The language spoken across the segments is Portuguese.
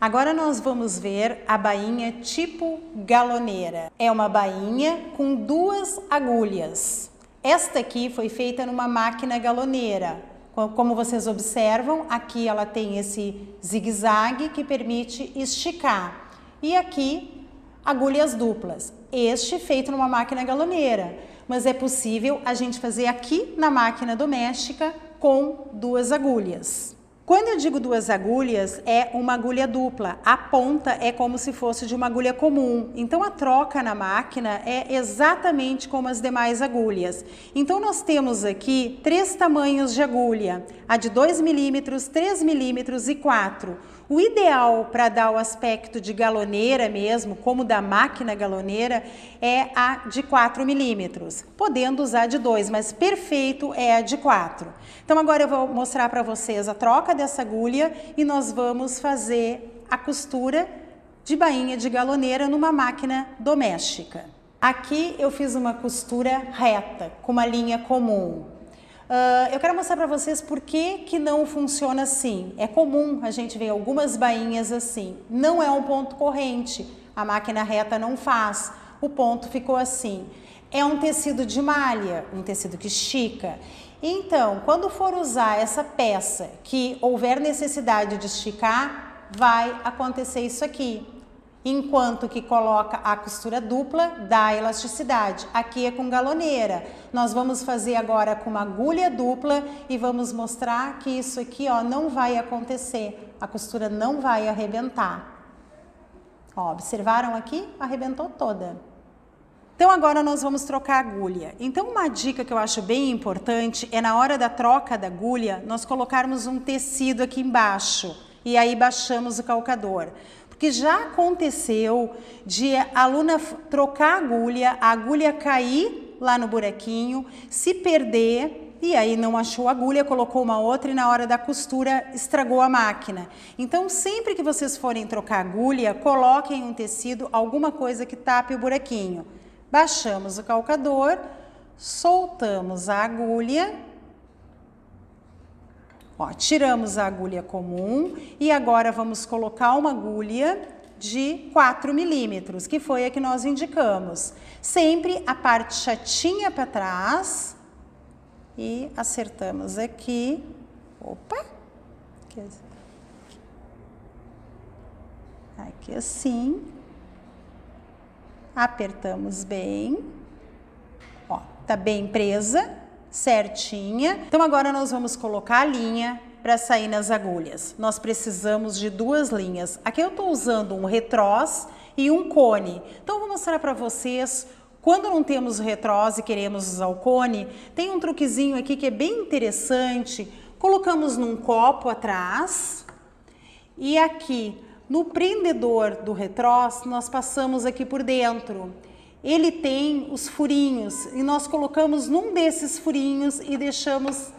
Agora nós vamos ver a bainha tipo galoneira. É uma bainha com 2 agulhas. Esta aqui foi feita numa máquina galoneira. Como vocês observam, aqui ela tem esse zigue-zague que permite esticar. E aqui, agulhas duplas. Este feito numa máquina galoneira. Mas é possível a gente fazer aqui na máquina doméstica com 2 agulhas. Quando eu digo 2 agulhas, é uma agulha dupla. A ponta é como se fosse de uma agulha comum. Então, a troca na máquina é exatamente como as demais agulhas. Então, nós temos aqui 3 tamanhos de agulha. A de 2 milímetros, 3 milímetros e 4. O ideal para dar o aspecto de galoneira mesmo, como da máquina galoneira, é a de 4 milímetros. Podendo usar de 2, mas perfeito é a de 4. Então agora eu vou mostrar para vocês a troca dessa agulha e nós vamos fazer a costura de bainha de galoneira numa máquina doméstica. Aqui eu fiz uma costura reta, com uma linha comum. Eu quero mostrar para vocês por que não funciona assim. É comum a gente ver algumas bainhas assim. Não é um ponto corrente, a máquina reta não faz. O ponto ficou assim. É um tecido de malha, um tecido que estica. Então, quando for usar essa peça que houver necessidade de esticar, vai acontecer isso aqui. Enquanto que coloca a costura dupla, dá elasticidade. Aqui é com galoneira. Nós vamos fazer agora com uma agulha dupla e vamos mostrar que isso aqui, ó, não vai acontecer. A costura não vai arrebentar. Ó, observaram aqui? Arrebentou toda. Então agora nós vamos trocar a agulha. Então uma dica que eu acho bem importante é na hora da troca da agulha, nós colocarmos um tecido aqui embaixo e aí baixamos o calcador. Porque já aconteceu de a aluna trocar a agulha cair lá no buraquinho, se perder e aí não achou a agulha, colocou uma outra e na hora da costura estragou a máquina. Então sempre que vocês forem trocar a agulha, coloquem um tecido, alguma coisa que tape o buraquinho. Baixamos o calcador, soltamos a agulha, ó, tiramos a agulha comum e agora vamos colocar uma agulha de 4 milímetros, que foi a que nós indicamos. Sempre a parte chatinha para trás e acertamos aqui. Opa! Aqui assim. Apertamos bem, ó, tá bem presa, certinha. Então agora nós vamos colocar a linha para sair nas agulhas. Nós precisamos de 2 linhas. Aqui eu tô usando um retrós e um cone. Então eu vou mostrar para vocês, quando não temos retrós e queremos usar o cone, tem um truquezinho aqui que é bem interessante. Colocamos num copo atrás e aqui no prendedor do retrós, nós passamos aqui por dentro. Ele tem os furinhos e nós colocamos num desses furinhos e deixamos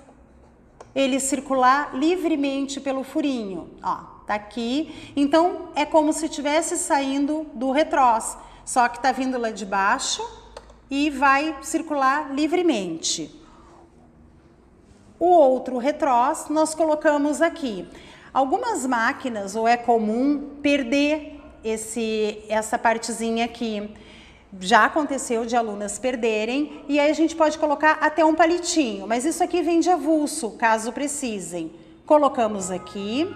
ele circular livremente pelo furinho. Ó, tá aqui. Então, é como se estivesse saindo do retrós, só que tá vindo lá de baixo e vai circular livremente. O outro retrós nós colocamos aqui. Algumas máquinas, ou é comum, perder essa partezinha aqui. Já aconteceu de alunas perderem, e aí a gente pode colocar até um palitinho, mas isso aqui vem de avulso, caso precisem. Colocamos aqui,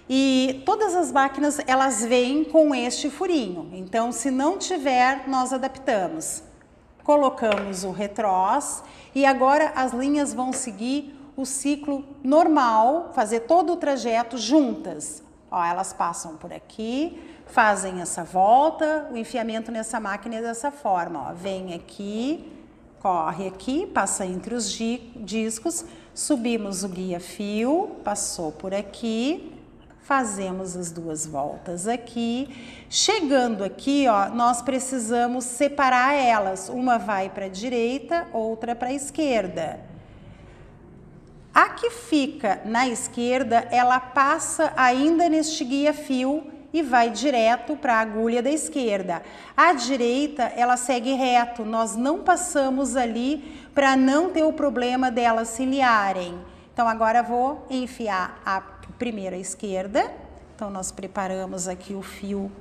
e todas as máquinas, elas vêm com este furinho. Então, se não tiver, nós adaptamos. Colocamos o retrós, e agora as linhas vão seguir o ciclo normal, fazer todo o trajeto juntas. Ó, elas passam por aqui, fazem essa volta, o enfiamento nessa máquina é dessa forma, ó. Vem aqui, corre aqui, passa entre os discos, subimos o guia-fio, passou por aqui, fazemos as 2 voltas aqui. Chegando aqui, ó, nós precisamos separar elas, uma vai para a direita, outra para a esquerda. A que fica na esquerda, ela passa ainda neste guia-fio e vai direto para a agulha da esquerda. A direita, ela segue reto, nós não passamos ali para não ter o problema delas se liarem. Então, agora vou enfiar a primeira esquerda Então, nós preparamos aqui o fio,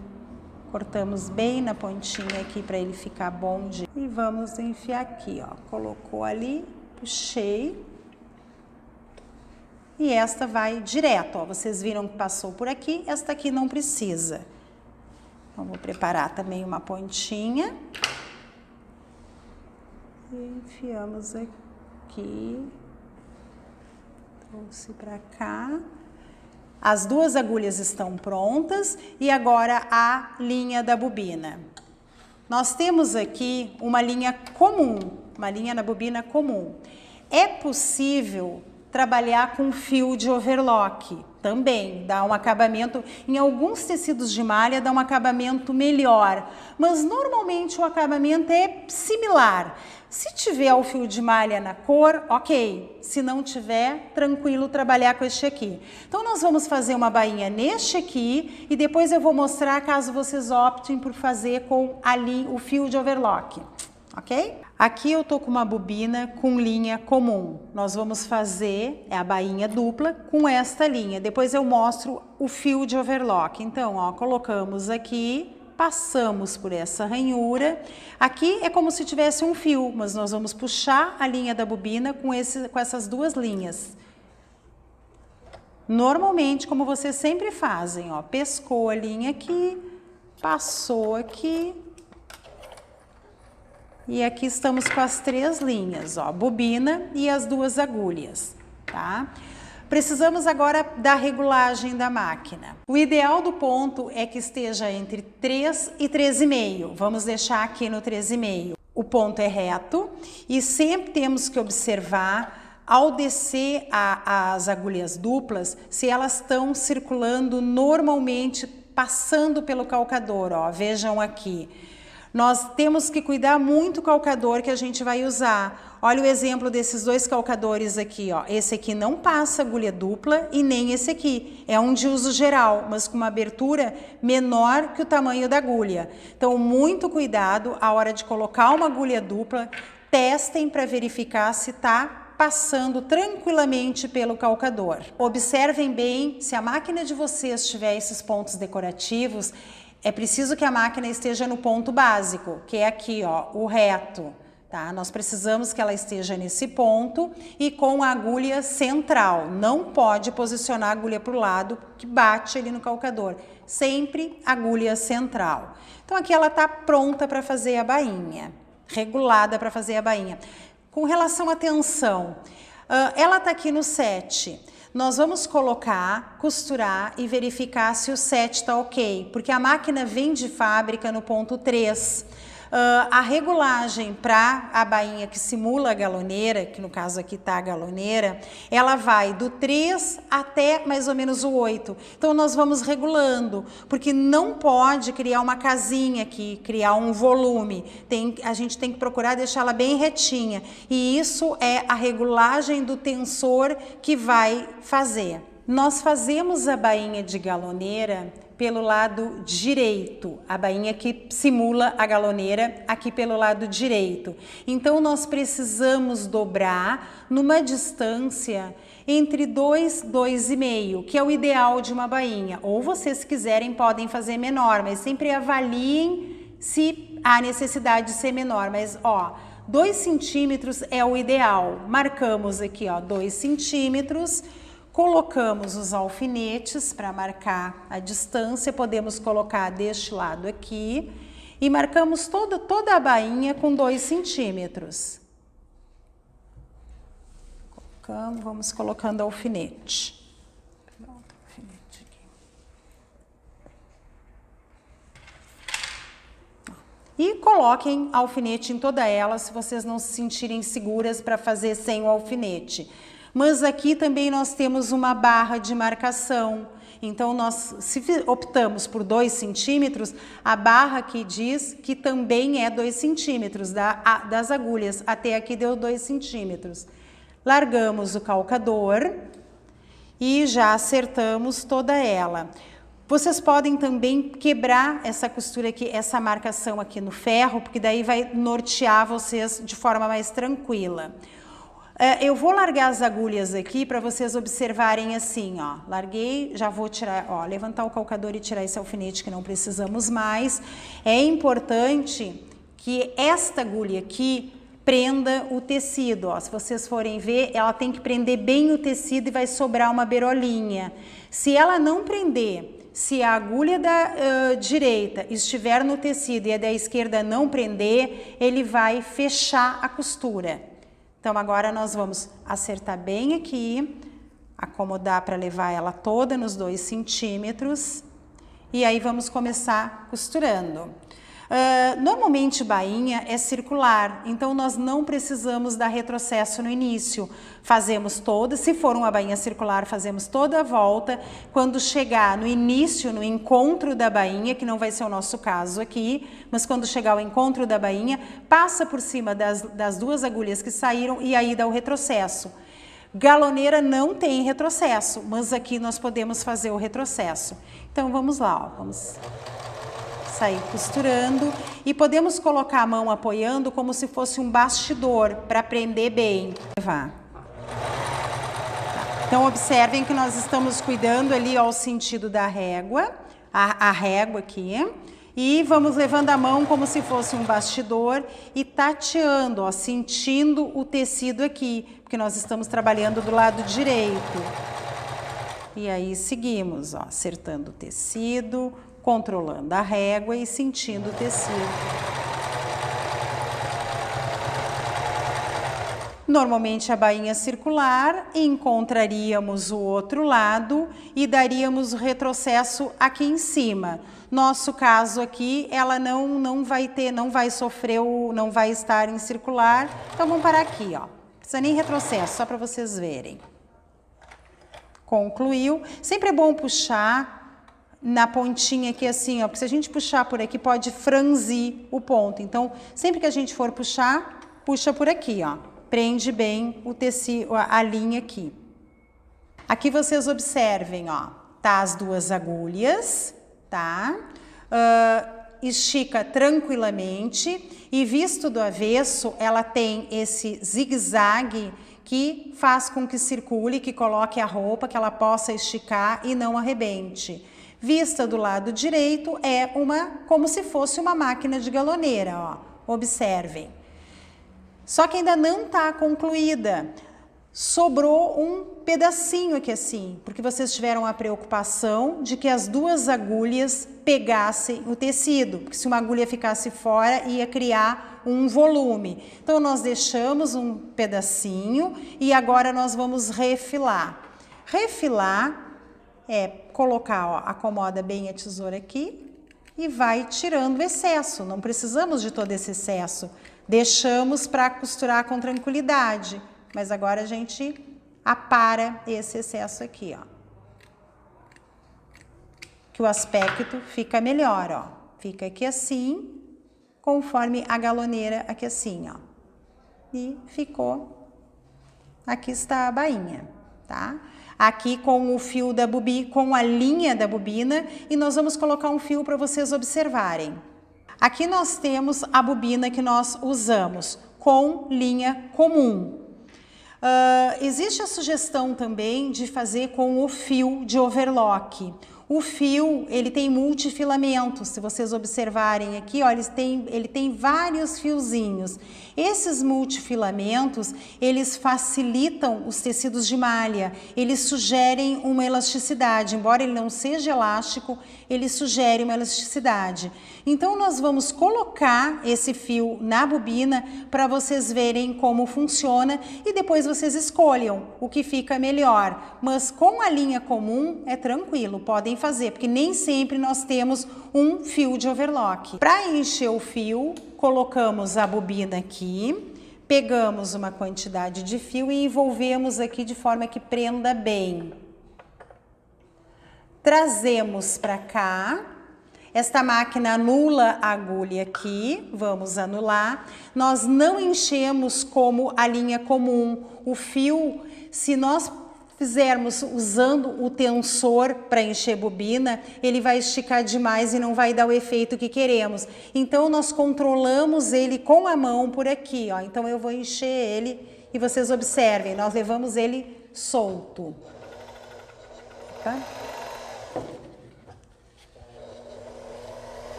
cortamos bem na pontinha aqui para ele ficar bom. E vamos enfiar aqui, ó. Colocou ali, puxei. E esta vai direto, ó. Vocês viram que passou por aqui, esta aqui não precisa. Então, vou preparar também uma pontinha. E enfiamos aqui. Trouxe para cá. As duas agulhas estão prontas e agora a linha da bobina. Nós temos aqui uma linha comum, uma linha na bobina comum. É possível trabalhar com fio de overlock também, dá um acabamento, em alguns tecidos de malha dá um acabamento melhor, mas normalmente o acabamento é similar. Se tiver o fio de malha na cor, ok. Se não tiver, tranquilo trabalhar com este aqui. Então, nós vamos fazer uma bainha neste aqui e depois eu vou mostrar caso vocês optem por fazer com o fio de overlock, ok? Aqui eu tô com uma bobina com linha comum. Nós vamos fazer a bainha dupla com esta linha. Depois eu mostro o fio de overlock. Então, ó, colocamos aqui. Passamos por essa ranhura. Aqui é como se tivesse um fio, mas nós vamos puxar a linha da bobina com essas duas linhas. Normalmente, como vocês sempre fazem, ó, pescou a linha aqui, passou aqui. E aqui estamos com as três linhas, ó, bobina e as duas agulhas, tá? Precisamos agora da regulagem da máquina. O ideal do ponto é que esteja entre 3 e 3,5. Vamos deixar aqui no 3,5. O ponto é reto e sempre temos que observar, ao descer as agulhas duplas, se elas estão circulando normalmente, passando pelo calcador, ó, vejam aqui. Nós temos que cuidar muito do calcador que a gente vai usar. Olha o exemplo desses dois calcadores aqui, ó. Esse aqui não passa agulha dupla e nem esse aqui. É um de uso geral, mas com uma abertura menor que o tamanho da agulha. Então, muito cuidado a hora de colocar uma agulha dupla. Testem para verificar se está passando tranquilamente pelo calcador. Observem bem se a máquina de vocês tiver esses pontos decorativos. É preciso que a máquina esteja no ponto básico, que é aqui, ó, o reto, tá? Nós precisamos que ela esteja nesse ponto e com a agulha central. Não pode posicionar a agulha para o lado que bate ali no calcador. Sempre agulha central. Então, aqui ela está pronta para fazer a bainha, regulada para fazer a bainha. Com relação à tensão, ela está aqui no 7. Nós vamos colocar, costurar e verificar se o 7 está ok, porque a máquina vem de fábrica no ponto 3. A regulagem para a bainha que simula a galoneira, que no caso aqui está a galoneira, ela vai do 3 até mais ou menos o 8. Então, nós vamos regulando, porque não pode criar uma casinha aqui, criar um volume. A gente tem que procurar deixá-la bem retinha. E isso é a regulagem do tensor que vai fazer. Nós fazemos a bainha de galoneira pelo lado direito, a bainha que simula a galoneira aqui pelo lado direito. Então, nós precisamos dobrar numa distância entre 2, 2,5, que é o ideal de uma bainha. Ou vocês, se quiserem, podem fazer menor, mas sempre avaliem se há necessidade de ser menor. Mas, ó, 2 centímetros é o ideal. Marcamos aqui, ó, 2 centímetros. Colocamos os alfinetes para marcar a distância, podemos colocar deste lado aqui e marcamos toda a bainha com 2 centímetros. Colocamos, vamos colocando alfinete. E coloquem alfinete em toda ela se vocês não se sentirem seguras para fazer sem o alfinete. Mas aqui também nós temos uma barra de marcação. Então, se optamos por 2 centímetros, a barra aqui diz que também é 2 centímetros das agulhas. Até aqui deu 2 centímetros. Largamos o calcador e já acertamos toda ela. Vocês podem também quebrar essa costura aqui, essa marcação aqui no ferro, porque daí vai nortear vocês de forma mais tranquila. Eu vou largar as agulhas aqui para vocês observarem assim, ó. Larguei, já vou tirar, ó, levantar o calcador e tirar esse alfinete que não precisamos mais. É importante que esta agulha aqui prenda o tecido, ó. Se vocês forem ver, ela tem que prender bem o tecido e vai sobrar uma beirolinha. Se ela não prender, se a agulha da direita estiver no tecido e a da esquerda não prender, ele vai fechar a costura. Então, agora nós vamos acertar bem aqui, acomodar para levar ela toda nos 2 centímetros e aí vamos começar costurando. Normalmente bainha é circular, então nós não precisamos dar retrocesso no início. Fazemos toda, se for uma bainha circular, fazemos toda a volta. Quando chegar no início, no encontro da bainha, que não vai ser o nosso caso aqui, mas quando chegar ao encontro da bainha, passa por cima das 2 agulhas que saíram e aí dá o retrocesso. Galoneira não tem retrocesso, mas aqui nós podemos fazer o retrocesso. Então vamos lá, ó, vamos sair costurando e podemos colocar a mão apoiando como se fosse um bastidor para prender bem. Então observem que nós estamos cuidando ali ao sentido da régua, a régua aqui, e vamos levando a mão como se fosse um bastidor e tateando, ó, sentindo o tecido aqui, porque nós estamos trabalhando do lado direito. E aí seguimos, ó, acertando o tecido, controlando a régua e sentindo o tecido. Normalmente a bainha circular, encontraríamos o outro lado e daríamos o retrocesso aqui em cima. Nosso caso aqui, ela não vai sofrer, não vai estar em circular. Então vamos parar aqui, ó. Não precisa nem retrocesso, só para vocês verem. Concluiu. Sempre é bom puxar na pontinha aqui assim, ó, porque se a gente puxar por aqui pode franzir o ponto. Então, sempre que a gente for puxar, puxa por aqui, ó. Prende bem o tecido, a linha aqui. Aqui vocês observem, ó, tá as 2 agulhas, tá? Estica tranquilamente e visto do avesso, ela tem esse zigue-zague que faz com que circule, que coloque a roupa, que ela possa esticar e não arrebente. Vista do lado direito é como se fosse uma máquina de galoneira, ó. Observem. Só que ainda não está concluída. Sobrou um pedacinho aqui assim, porque vocês tiveram a preocupação de que as 2 agulhas pegassem o tecido, porque se uma agulha ficasse fora ia criar um volume. Então nós deixamos um pedacinho e agora nós vamos refilar. Refilar é colocar, ó, acomoda bem a tesoura aqui e vai tirando o excesso. Não precisamos de todo esse excesso. Deixamos para costurar com tranquilidade. Mas agora a gente apara esse excesso aqui, ó. Que o aspecto fica melhor, ó. Fica aqui assim, conforme a galoneira aqui assim, ó. E ficou. Aqui está a bainha, tá? Aqui com o fio da bobina, com a linha da bobina, e nós vamos colocar um fio para vocês observarem. Aqui nós temos a bobina que nós usamos com linha comum. Existe a sugestão também de fazer com o fio de overlock. O fio, ele tem multifilamentos, se vocês observarem aqui, ó, ele tem vários fiozinhos. Esses multifilamentos, eles facilitam os tecidos de malha, eles sugerem uma elasticidade, embora ele não seja elástico, ele sugere uma elasticidade. Então, nós vamos colocar esse fio na bobina para vocês verem como funciona e depois vocês escolham o que fica melhor. Mas com a linha comum é tranquilo, podem fazer, porque nem sempre nós temos um fio de overlock. Para encher o fio, colocamos a bobina aqui, pegamos uma quantidade de fio e envolvemos aqui de forma que prenda bem. Trazemos para cá. Esta máquina anula a agulha aqui, vamos anular. Nós não enchemos como a linha comum. O fio, se nós fizermos usando o tensor para encher bobina, ele vai esticar demais e não vai dar o efeito que queremos. Então, nós controlamos ele com a mão por aqui, ó. Então, eu vou encher ele e vocês observem, nós levamos ele solto. Tá?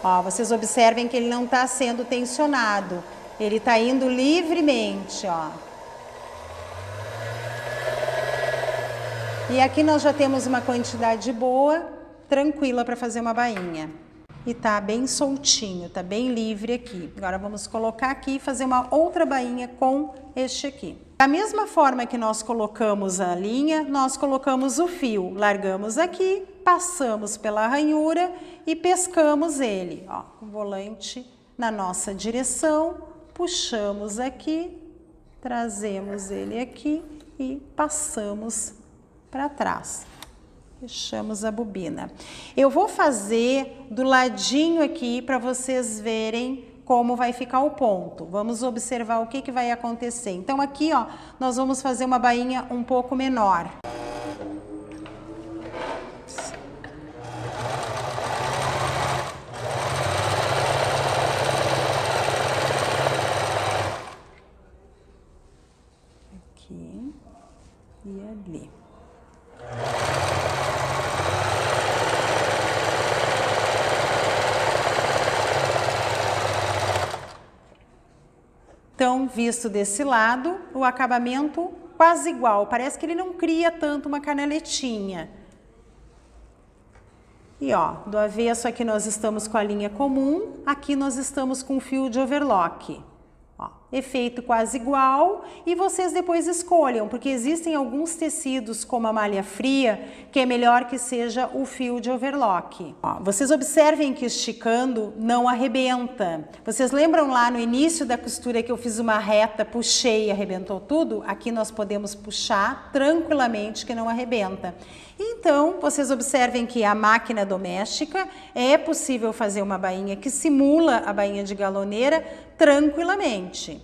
Ó, vocês observem que ele não está sendo tensionado, ele está indo livremente, ó. E aqui nós já temos uma quantidade boa, tranquila para fazer uma bainha. E tá bem soltinho, tá bem livre aqui. Agora vamos colocar aqui e fazer uma outra bainha com este aqui. Da mesma forma que nós colocamos a linha, nós colocamos o fio. Largamos aqui, passamos pela ranhura e pescamos ele. Ó, o volante na nossa direção, puxamos aqui, trazemos ele aqui e passamos para trás. Fechamos a bobina. Eu vou fazer do ladinho aqui para vocês verem como vai ficar o ponto. Vamos observar o que vai acontecer. Então aqui, ó, nós vamos fazer uma bainha um pouco menor. Aqui e ali. Então, visto desse lado, o acabamento quase igual. Parece que ele não cria tanto uma canaletinha. E ó, do avesso aqui nós estamos com a linha comum, aqui nós estamos com o fio de overlock. Ó, efeito quase igual e vocês depois escolham, porque existem alguns tecidos como a malha fria que é melhor que seja o fio de overlock. Ó, vocês observem que esticando não arrebenta. Vocês lembram lá no início da costura que eu fiz uma reta, puxei e arrebentou tudo? Aqui nós podemos puxar tranquilamente que não arrebenta. Então, vocês observem que a máquina doméstica é possível fazer uma bainha que simula a bainha de galoneira tranquilamente.